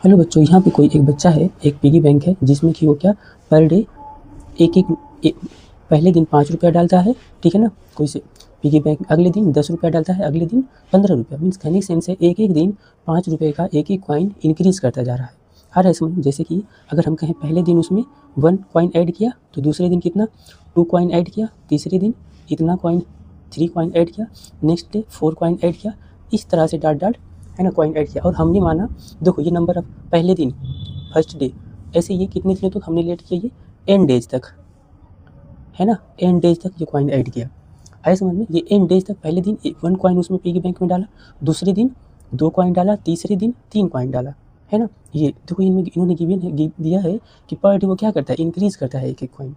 Hello बच्चों, यहाँ पे कोई एक बच्चा है, एक पिगी बैंक है जिसमें कि वो क्या पर डे एक पहले दिन 5 रुपया डालता है, ठीक है ना। कोई से पिगी बैंक अगले दिन 10 रुपया डालता है, अगले दिन 15 रुपया। मीन्स कहने का सेंस है एक एक दिन 5 रुपये का एक एक कॉइन इंक्रीज़ करता जा रहा है। आ रहा है समझ। जैसे कि अगर हम कहें पहले दिन उसमें 1 कॉइन ऐड किया तो दूसरे दिन कितना 2 कॉइन ऐड किया, तीसरे दिन इतना कॉइन 3 कॉइन ऐड किया, नेक्स्ट डे 4 कॉइन ऐड किया, इस तरह से डाट डाट है ना कॉइन ऐड किया। और हमने माना देखो ये नंबर ऑफ पहले दिन फर्स्ट डे, ऐसे ये कितने दिनों तक हमने लेट किया, ये एन डेज तक है ना, एन डेज तक ये कॉइन ऐड किया। आए समझ में। ये एन डेज तक पहले दिन 1 कॉइन उसमें पिगी बैंक में डाला, दूसरे दिन 2 कॉइन डाला, तीसरे दिन 3 कॉइन डाला, है ना। ये देखो इन्होंने दिया है कि पर डे वो क्या करता है, इंक्रीज़ करता है एक एक कॉइन,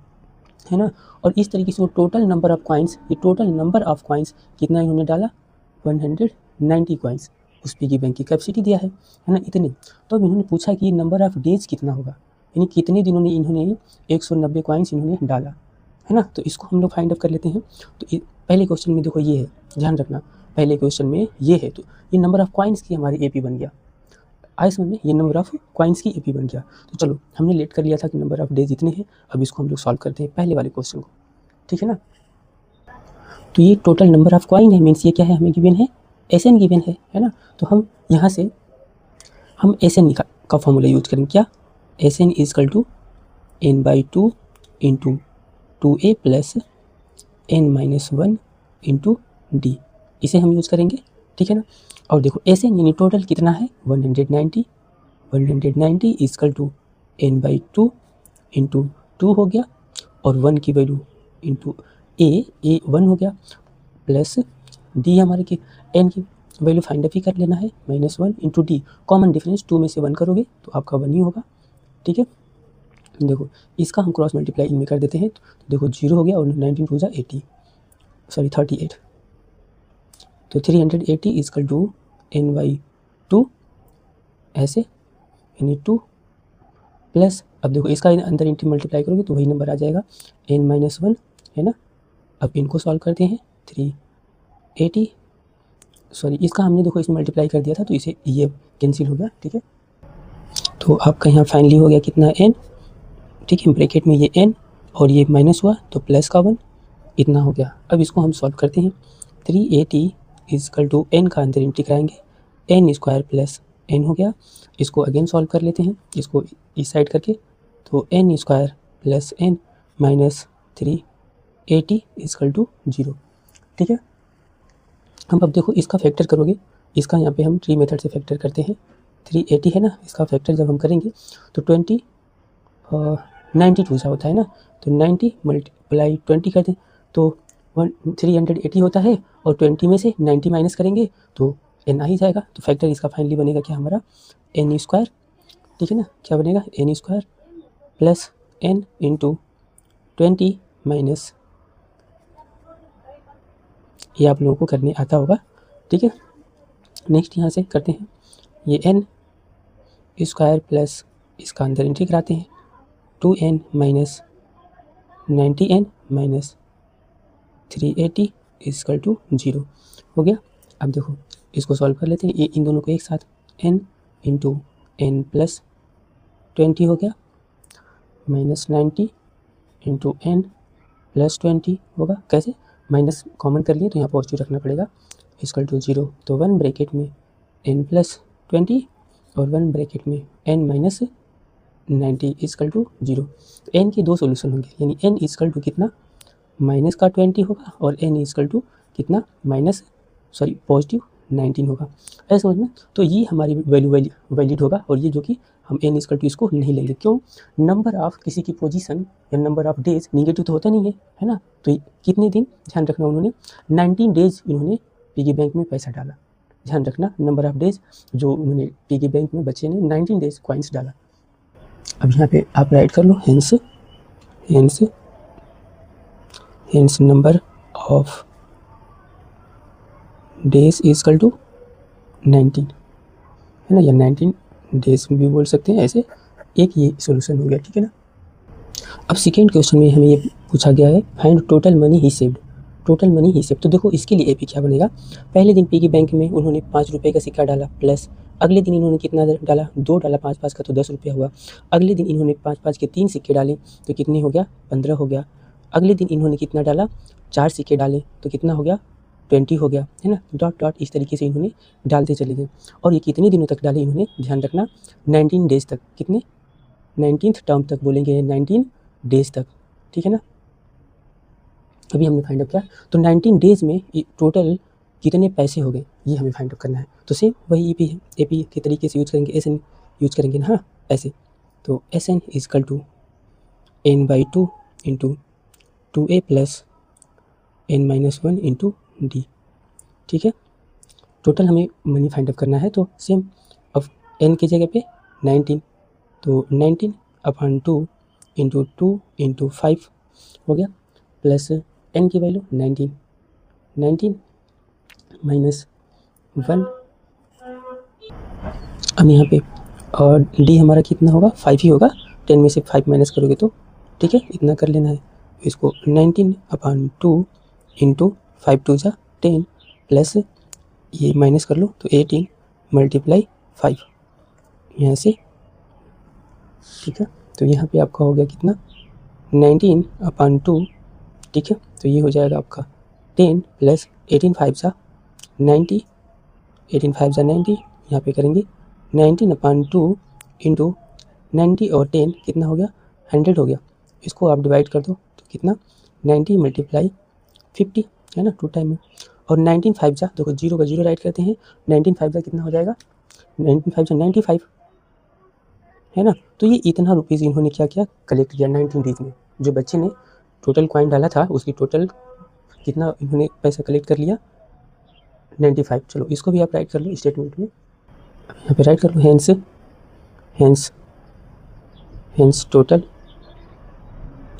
है ना। और इस तरीके से वो टोटल नंबर ऑफ कॉइन्स, ये टोटल नंबर ऑफ कॉइन्स कितना इन्होंने डाला 190 कॉइन्स। उस पिगी बैंक की कैपेसिटी दिया है ना इतने। तो अब इन्होंने पूछा कि नंबर ऑफ डेज कितना होगा, यानी कितने दिनों में इन्होंने 190 कॉइन्स इन्होंने डाला, है ना। तो इसको हम लोग फाइंड आउट कर लेते हैं। तो पहले क्वेश्चन में देखो ये है, ध्यान रखना पहले क्वेश्चन में ये है, तो ये नंबर ऑफ कॉइन्स की हमारी एपी बन गया। आए समझ में, ये नंबर ऑफ कॉइन्स की एपी बन गया। तो चलो हमने लेट कर लिया था कि नंबर ऑफ डेज इतने हैं। अब इसको हम लोग सॉल्व करते हैं पहले वाले क्वेश्चन को, ठीक है ना। तो ये टोटल नंबर ऑफ कॉइन है, मीन्स ये क्या है हमें गिवन है, एसएन गिवन है ना। तो हम यहाँ से हम एसएन का फॉर्मूला यूज करेंगे, क्या SN is equal to n/2 into 2a plus n-1 into D, इसे हम यूज़ करेंगे, ठीक है ना। और देखो एसएन यानी टोटल कितना है 190 is equal to n/2 into 2 हो गया, और 1 की वैल्यू इंटू ए 1 हो गया, प्लस डी हमारे की एन की वैल्यू फाइंड आउट ही कर लेना है, -1 इंटू डी। कॉमन डिफरेंस 2 में से 1 करोगे तो आपका 1 ही होगा, ठीक है। देखो इसका हम क्रॉस मल्टीप्लाई इनमें कर देते हैं, तो देखो 0 हो गया, और 19 2 80 सॉरी 38, तो 380 इज इक्वल टू n/2 ऐसे, यानी 2 प्लस, अब देखो इसका अंदर इंटू मल्टीप्लाई करोगे तो वही नंबर आ जाएगा n-1, है ना। अब इनको सॉल्व करते हैं, 380 सॉरी इसका हमने देखो इसमें मल्टीप्लाई कर दिया था तो इसे ये कैंसिल हो गया, ठीक है। तो आपका यहाँ फाइनली हो गया कितना n, ठीक है, ब्रैकेट में ये n और ये माइनस हुआ तो प्लस का 1 इतना हो गया। अब इसको हम सॉल्व करते हैं, 380 इज इक्वल टू n का अंदर इंटी कराएंगे, n स्क्वायर प्लस n हो गया। इसको अगेन सॉल्व कर लेते हैं, इसको इस साइड करके, तो n square plus n minus 380 is equal to 0, ठीक है। हम अब देखो इसका फैक्टर करोगे, इसका यहाँ पे हम ट्री मेथड से फैक्टर करते हैं, 380 है ना, इसका फैक्टर जब हम करेंगे तो 92 सा होता है ना, तो 90 मल्टीप्लाई 20 करते हैं तो 380 होता है, और 20 में से 90 माइनस करेंगे तो n आ ही जाएगा। तो फैक्टर इसका फाइनली बनेगा क्या हमारा n स्क्वायर, ठीक है ना। क्या बनेगा n square plus n into 20 minus, ये आप लोगों को करने आता होगा, ठीक है। नेक्स्ट यहाँ से करते हैं, ये n स्क्वायर प्लस इसका अंदर एंट्री कराते हैं, 2n minus 90n minus 380 equal to 0 हो गया। अब देखो इसको सॉल्व कर लेते हैं, ये इन दोनों को एक साथ, n इंटू n प्लस 20 हो गया, माइनस 90 इंटू n प्लस 20 होगा, कैसे माइनस कॉमन कर लिए तो यहाँ पॉजिटिव रखना पड़ेगा, इक्वल टू 0। तो 1 ब्रैकेट में n प्लस 20 और 1 ब्रैकेट में n माइनस 90 इक्वल टू 0। तो n के दो सोल्यूशन होंगे, यानी n इक्वल टू कितना माइनस का 20 होगा, और n इक्वल टू कितना पॉजिटिव 19 होगा, ऐसे समझ में। तो ये हमारी वैल्यू वैलिड होगा, और ये जो कि हम n इक्वल टू इसको नहीं लेंगे, क्यों, नंबर ऑफ किसी की पोजीशन या नंबर ऑफ डेज निगेटिव तो होता नहीं है ना। तो कितने दिन, ध्यान रखना, उन्होंने 19 डेज इन्होंने पिगी बैंक में पैसा डाला, ध्यान रखना नंबर ऑफ डेज जो उन्होंने पिगी बैंक में बच्चे ने 19 डेज कॉइन्स डाला। अब यहाँ पे आप राइट कर लो, hence number of days is equal to 19, है ना, या 19 डेज भी बोल सकते हैं, ऐसे एक ये सॉल्यूशन हो गया, ठीक है ना। अब सेकेंड क्वेश्चन में हमें ये पूछा गया है, find total money he saved, total money he saved. तो देखो इसके लिए एपी क्या बनेगा, पहले दिन पिगी बैंक में उन्होंने 5 रुपये का सिक्का डाला, प्लस अगले दिन इन्होंने कितना डाला, 2 डाला 5-5 का तो 10 रुपया हुआ। अगले दिन इन्होंने 5-5 के 3 सिक्के डाले तो कितने हो गया, 15 हो गया। अगले दिन इन्होंने कितना डाला, 4 सिक्के डाले तो कितना हो गया, 20 हो गया, है ना। डॉट डॉट इस तरीके से इन्होंने डालते चले गए। और ये कितने दिनों तक डाले इन्होंने, ध्यान रखना 19 डेज़ तक, कितने 19th टर्म तक बोलेंगे, 19 डेज़ तक, ठीक है ना। अभी हमने फाइंड आउट किया तो 19 डेज़ में टोटल कितने पैसे हो गए ये हमें फाइंड आउट करना है। तो सेम वही ईपी है, एपी के तरीके से यूज करेंगे, एसएन यूज करेंगे ना, हाँ ऐसे। तो SN equal to n/2 into 2a plus n-1 into D, ठीक है। टोटल हमें मनी फाइंड आउट करना है तो सेम, अब n की जगह पे 19 तो 19/2 इंटू 2 इंटू 5 हो गया, प्लस n की वैल्यू 19 माइनस 1। अब यहाँ पे और d हमारा कितना होगा, 5 ही होगा, 10 में से 5 माइनस करोगे तो, ठीक है, इतना कर लेना है। इसको 19/2 इंटू 5 2 जा 10 प्लस ये माइनस कर लो तो 18 मल्टीप्लाई 5 यहाँ से, ठीक है। तो यहाँ पे आपका हो गया कितना, 19/2, ठीक है। तो ये हो जाएगा आपका 10 प्लस 18 5 जा 90, 18 5 जा 90, यहाँ पे करेंगे 19/2 इंटू 90 और 10 कितना हो गया, 100 हो गया। इसको आप डिवाइड कर दो तो कितना, 90 मल्टीप्लाई 50, है ना, 2 टाइम में। और 19 5 जा, देखो 0 का 0 राइट करते हैं, 19 5 जा कितना हो जाएगा, 19 5 जा 95, है ना। तो ये इतना रुपीज़ इन्होंने क्या किया, कलेक्ट किया 19 डेज में। जो बच्चे ने टोटल कॉइन डाला था उसकी टोटल कितना इन्होंने पैसा कलेक्ट कर लिया, 95। चलो इसको भी आप राइट कर लो स्टेटमेंट में, यहाँ पे राइट कर लो, hence total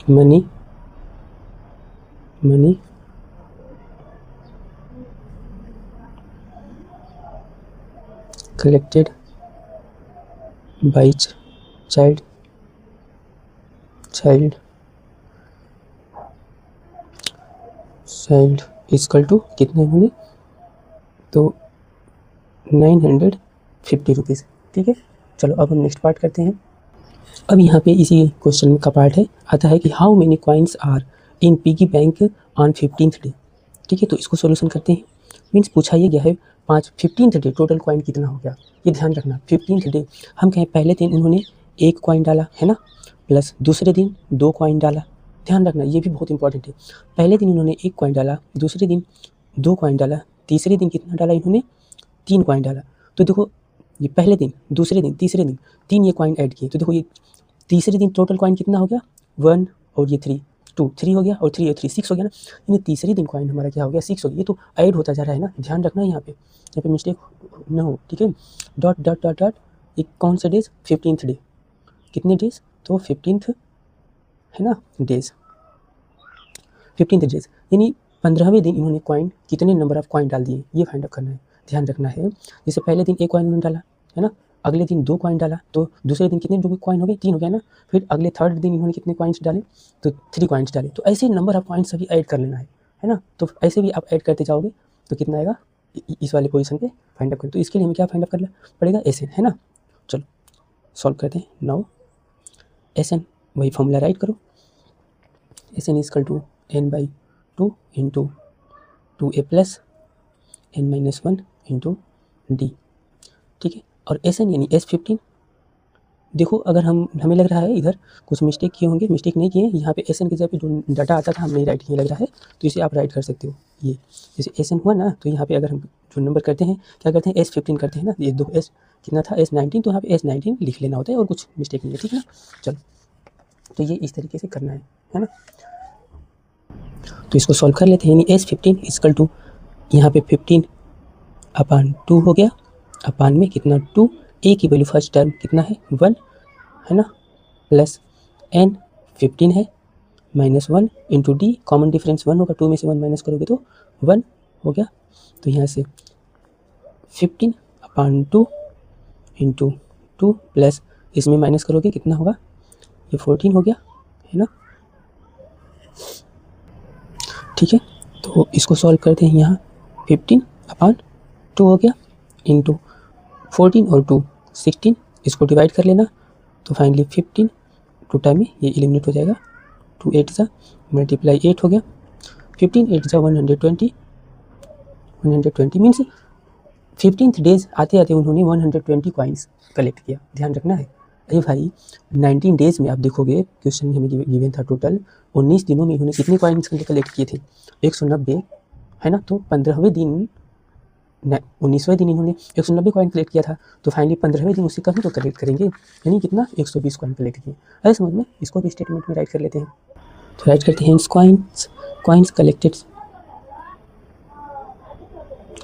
money collected by child equal to कितने होंगे, तो 950 रुपीज़, ठीक है। चलो अब हम नेक्स्ट पार्ट करते हैं। अब यहाँ पे इसी क्वेश्चन का पार्ट है, आता है कि how many coins are in piggy bank on 15th day, ठीक है। तो इसको सोल्यूशन करते हैं। मीन्स पूछा ये गया है 15th डे टोटल कॉइन कितना हो गया, ये ध्यान रखना। 15th डे हम कहें पहले दिन इन्होंने 1 कॉइन डाला, है ना, प्लस दूसरे दिन 2 कॉइन डाला, ध्यान रखना ये भी बहुत इंपॉर्टेंट है। पहले दिन इन्होंने 1 कॉइन डाला, दूसरे दिन 2 कॉइन डाला, तीसरे दिन कितना डाला इन्होंने, 3 कॉइन डाला। तो देखो ये पहले दिन, दूसरे दिन, तीसरे दिन 3 ये कॉइन ऐड किए, तो देखो ये तीसरे दिन टोटल कॉइन कितना हो गया, 1 और ये 3 हो गया, और 3 और 3 6 हो गया ना। यानी तीसरे दिन कॉइन हमारा क्या हो गया, 6 हो गया। ये तो ऐड होता जा रहा है ना, ध्यान रखना यहाँ पे मिस्टेक ना हो, ठीक है। डॉट डॉट डॉट डॉट, एक कौन सा डेज, 15th डे, कितने डेज, तो 15th, है ना, डेज, 15th डेज, यानी 15वें दिन इन्होंने कॉइन कितने नंबर ऑफ कॉइन डाल दिए ये फाइंड आउट करना है। ध्यान रखना है, जैसे पहले दिन 1 कॉइन उन्होंने डाला, है ना, अगले दिन 2 कॉइन डाला, तो दूसरे दिन कितने कॉइन हो गए, 3 हो गया ना। फिर अगले थर्ड दिन इन्होंने कितने कॉइन्स डाले, तो 3 कॉइन्स डाले। तो ऐसे नंबर ऑफ कॉइन्स सभी ऐड कर लेना है ना। तो ऐसे भी आप ऐड करते जाओगे तो कितना आएगा इस वाले पोजीशन पे फाइंड आउट करें। तो इसके लिए हमें क्या फाइंड आउट करना पड़ेगा, एसएन, है ना। चलो सॉल्व करते हैं। नाउ एसएन, वही फॉर्मूला राइट करो, SN equal to n/2 into 2a plus n-1 into D, ठीक है। और एसएन यानी S15, देखो अगर हमें लग रहा है इधर कुछ मिस्टेक किए होंगे, मिस्टेक नहीं किए, यहाँ पे एसएन की जगह पे जो डाटा आता था हम नहीं राइट किए लग रहा है, तो इसे आप राइट कर सकते हो। ये जैसे एसएन हुआ ना, तो यहाँ पे अगर हम जो नंबर करते हैं क्या करते हैं, S15 करते हैं ना, ये 2 S कितना था, S19, तो यहाँ पे S19 लिख लेना होता है और कुछ मिस्टेक नहीं है, ठीक है ना। चलो तो ये इस तरीके से करना है ना। तो इसको सॉल्व कर लेते हैं, यानी S15 इक्वल टू यहाँ पे 15/2 हो गया, अपान में कितना 2, ए की वैल्यू फर्स्ट टर्म कितना है 1, है ना, प्लस n 15 है, -1 इंटू डी, कॉमन डिफरेंस 1 होगा, 2 में से 1 माइनस करोगे तो 1 हो गया। तो यहाँ से 15/2 इंटू 2 प्लस इसमें माइनस करोगे कितना होगा, ये 14 हो गया, है ना, ठीक है। तो इसको सॉल्व करते हैं, यहाँ 15/2 हो गया इंटू 14 और 2 16, इसको डिवाइड कर लेना तो फाइनली 15 2 टाइम में ये एलिमिनेट हो जाएगा, 2 8 सा मल्टीप्लाई 8 हो गया, 15 8 सा 120, 120 मीन्स 15th डेज आते आते उन्होंने 120 कॉइन्स कलेक्ट किया। ध्यान रखना है। अरे भाई 19 डेज में आप देखोगे क्वेश्चन हमें गिवन था टोटल 19 दिनों में उन्होंने कितने कॉइन्स कलेक्ट किए थे 190 है ना। तो 15वें दिन 19वें दिन इन्होंने 190 कॉइन कलेक्ट किया था, तो फाइनली 15वें दिन उससे कभी तो कलेक्ट करेंगे, यानी कितना 120 कॉइन कलेक्ट किए। अरे समझ में, इसको भी स्टेटमेंट में राइट कर लेते हैं। तो राइट करते हैं coins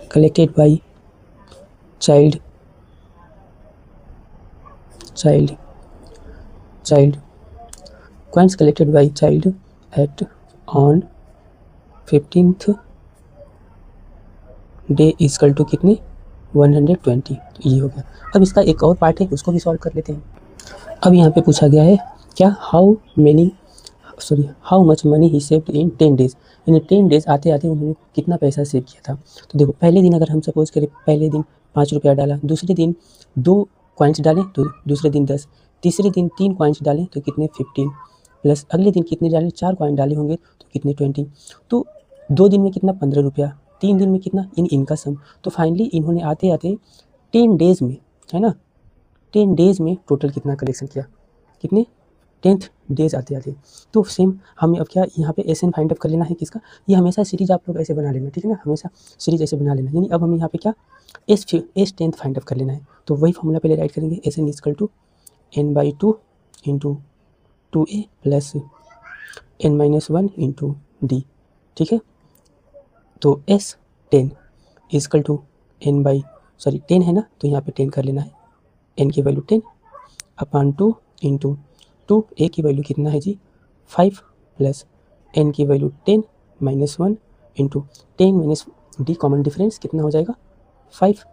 collected by child coins collected by child at on 15th day is equal to कितने 120। तो ये हो गया। अब इसका एक और पार्ट है, उसको भी सॉल्व कर लेते हैं। अब यहाँ पे पूछा गया है क्या how much money he saved in 10 days, यानी 10 डेज आते आते उन्होंने कितना पैसा सेव किया था। तो देखो पहले दिन अगर हम सपोज करें पहले दिन 5 रुपया डाला, दूसरे दिन 2 कॉइन्स डालें तो दूसरे दिन 10, तीसरे दिन 3 कॉइन्स डालें तो कितने 15, प्लस अगले दिन कितने डालें 4 कॉइन डाले होंगे तो कितने 20। तो 2 दिन में कितना 15 रुपया, 3 दिन में कितना, इन इनका सम। तो फाइनली इन्होंने आते आते 10 डेज में, है ना, 10 डेज में टोटल कितना कलेक्शन किया, कितने 10th डेज आते आते। तो सेम हमें अब क्या यहाँ पे एस एन फाइंड अप कर लेना है किसका, ये हमेशा सीरीज आप लोग ऐसे बना लेना, ठीक है ना, हमेशा सीरीज ऐसे बना लेना। यानी अब हमें यहाँ पे क्या एस 10th फाइंड अप कर लेना है। तो वही फॉर्मूला पहले राइट करेंगे, S N is equal to n/2 into 2a plus n-1 into D, ठीक है। तो S10 इजकल टू 10 है ना, तो यहाँ पे 10 कर लेना है, n की वैल्यू 10 अपॉन 2 इंटू 2 a की वैल्यू कितना है जी 5 प्लस n की value 10 minus 1 into 10 minus D common difference कितना हो जाएगा 5।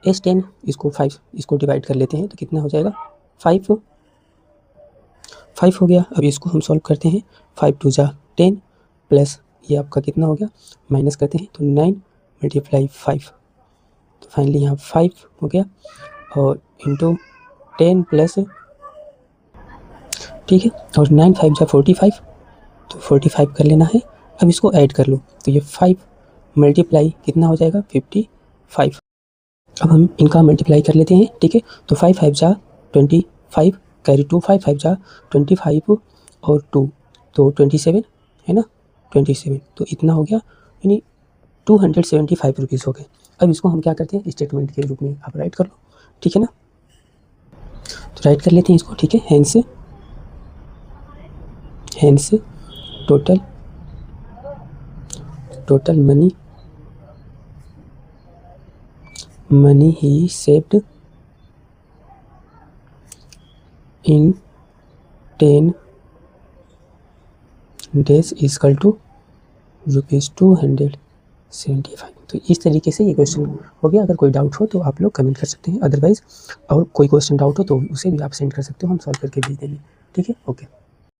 S10 इसको डिवाइड कर लेते हैं तो कितना हो जाएगा 5 हो गया। अब इसको हम सॉल्व करते हैं, 5 2 जा 10 प्लस ये आपका कितना हो गया माइनस करते हैं तो 9 मल्टीप्लाई 5, तो फाइनली यहाँ 5 हो गया और इंटू 10 प्लस, ठीक है, और 9 5 जा 45, तो 45 कर लेना है। अब इसको ऐड कर लो तो ये 5 मल्टीप्लाई कितना हो जाएगा 55। अब हम इनका मल्टीप्लाई कर लेते हैं, ठीक है। तो 5 5 जा 25 कैरी 2 5 5 जा 25 और 2 तो 27 है ना, 27 तो इतना हो गया, यानी 275 रुपीज़ हो गए। अब इसको हम क्या करते हैं स्टेटमेंट के रूप में आप राइट कर लो, ठीक है ना। तो राइट कर लेते हैं इसको, ठीक है। Hence total money he saved in 10 days is equal to ₹275। तो इस तरीके से ये क्वेश्चन हो गया। अगर कोई डाउट हो तो आप लोग कमेंट कर सकते हैं, अदरवाइज और कोई क्वेश्चन डाउट हो तो उसे भी आप सेंड कर सकते हो, हम सॉल्व करके भेज देंगे, ठीक है। ओके।